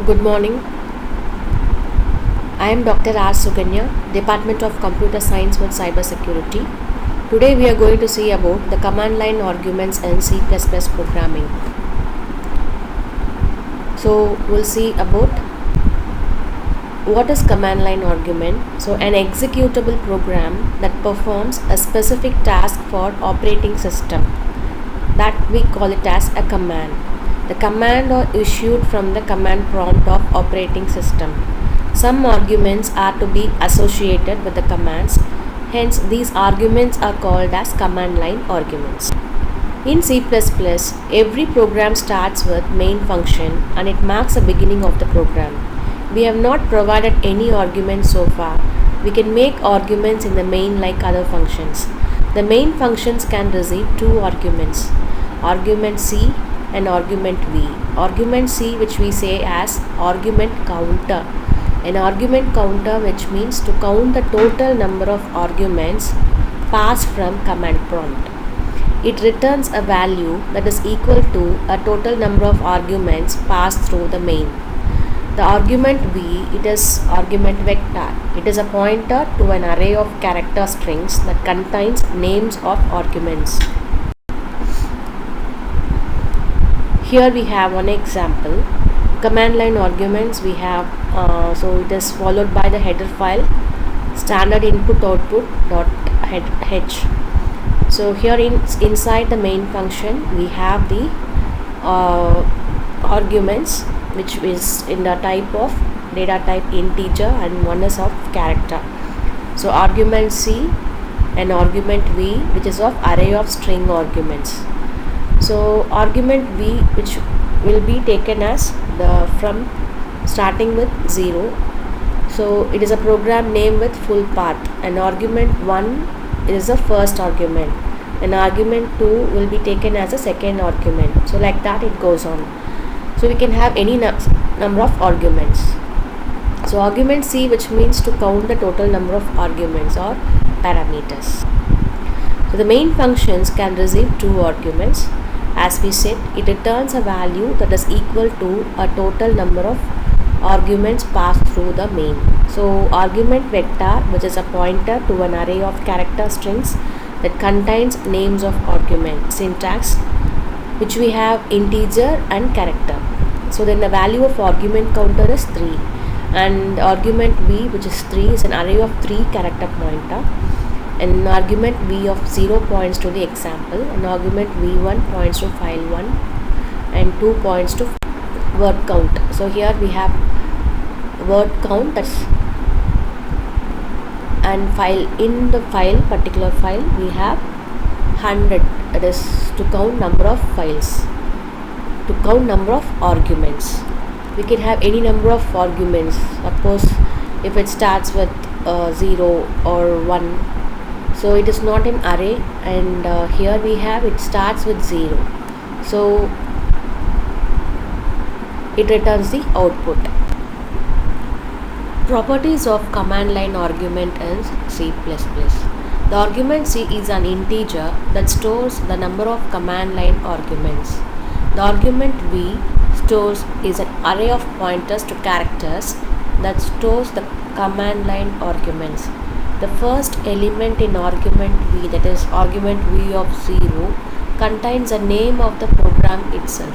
Good morning. I am Dr.R.Suganya, Department of Computer Science with Cybersecurity. Today we are going to see about the command line arguments in C++ programming. So we'll see about what is command line argument. So an executable program that performs a specific task for operating system, that we call it as a command. The command are issued from the command prompt of operating system. Some arguments are to be associated with the commands, hence these arguments are called as command line arguments. In C++, every program starts with main function and it marks the beginning of the program. We have not provided any arguments so far. We can make arguments in the main like other functions. The main functions can receive two arguments, argument C and argument V. Argument C, which we say as argument counter. An argument counter, which means to count the total number of arguments passed from command prompt. It returns a value that is equal to a total number of arguments passed through the main. The argument V, it is argument vector. It is a pointer to an array of character strings that contains names of arguments. Here we have one example. Command line arguments we have, so it is followed by the header file standard input output .h. So here inside the main function we have the arguments, which is in the type of data type integer and one is of character. So argument C and argument V, which is of array of string arguments. So argument V, which will be taken as the from starting with 0. So it is a program name with full path. And argument 1 is the first argument. And argument 2 will be taken as a second argument. So like that it goes on. So we can have any number of arguments. So argument C, which means to count the total number of arguments or parameters. So the main functions can receive two arguments. As we said, it returns a value that is equal to a total number of arguments passed through the main. So argument vector, which is a pointer to an array of character strings that contains names of argument. Syntax, which we have integer and character. So then the value of argument counter is 3, and argument V, which is 3, is an array of 3 character pointer. And argument V of 0 points to the example, and argument V1 points to file 1 and 2 points to word count. So here we have word count, that's, and file, in the particular file we have 100, that is to count number of files, to count number of arguments. We can have any number of arguments. Suppose if it starts with 0 or 1, so it is not an array, and here we have it starts with 0. So it returns the output. Properties of command line argument in C++. The argument C is an integer that stores the number of command line arguments. The argument V stores is an array of pointers to characters that stores the command line arguments. The first element in argument V, that is argument V of 0, contains the name of the program itself.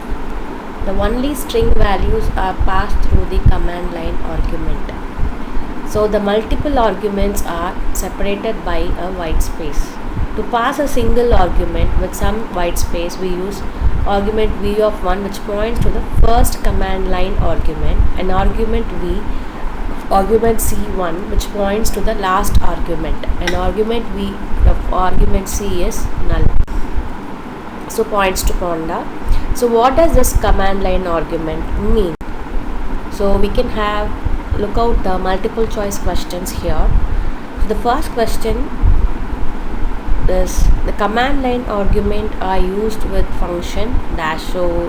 The only string values are passed through the command line argument. So the multiple arguments are separated by a white space. To pass a single argument with some white space, we use argument V of 1, which points to the first command line argument, and argument V, argument C1, which points to the last argument, and argument V of argument C is null, so points to ponder. So what does this command line argument mean? So we can look out the multiple choice questions here. So the first question is, the command line argument are used with function dash. So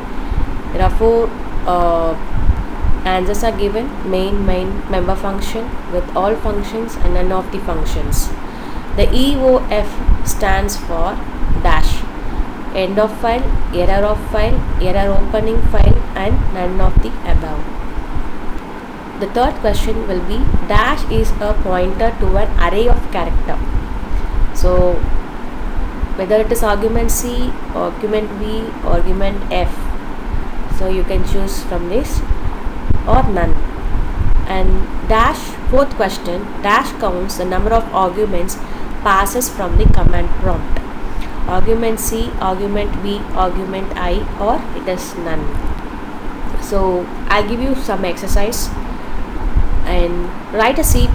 there are 4 answers are given: main, member function, with all functions, and none of the functions. The EOF stands for dash, end of file, error opening file, and none of the above. the third question will be dash is a pointer to an array of character. So whether it is argument C, argument B, argument F, so you can choose from this or none. And dash, fourth question, dash counts the number of arguments passes from the command prompt. Argument C, argument B, argument I, or it is none. So I'll give you some exercise and write a C++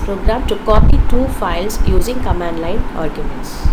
program to copy two files using command line arguments.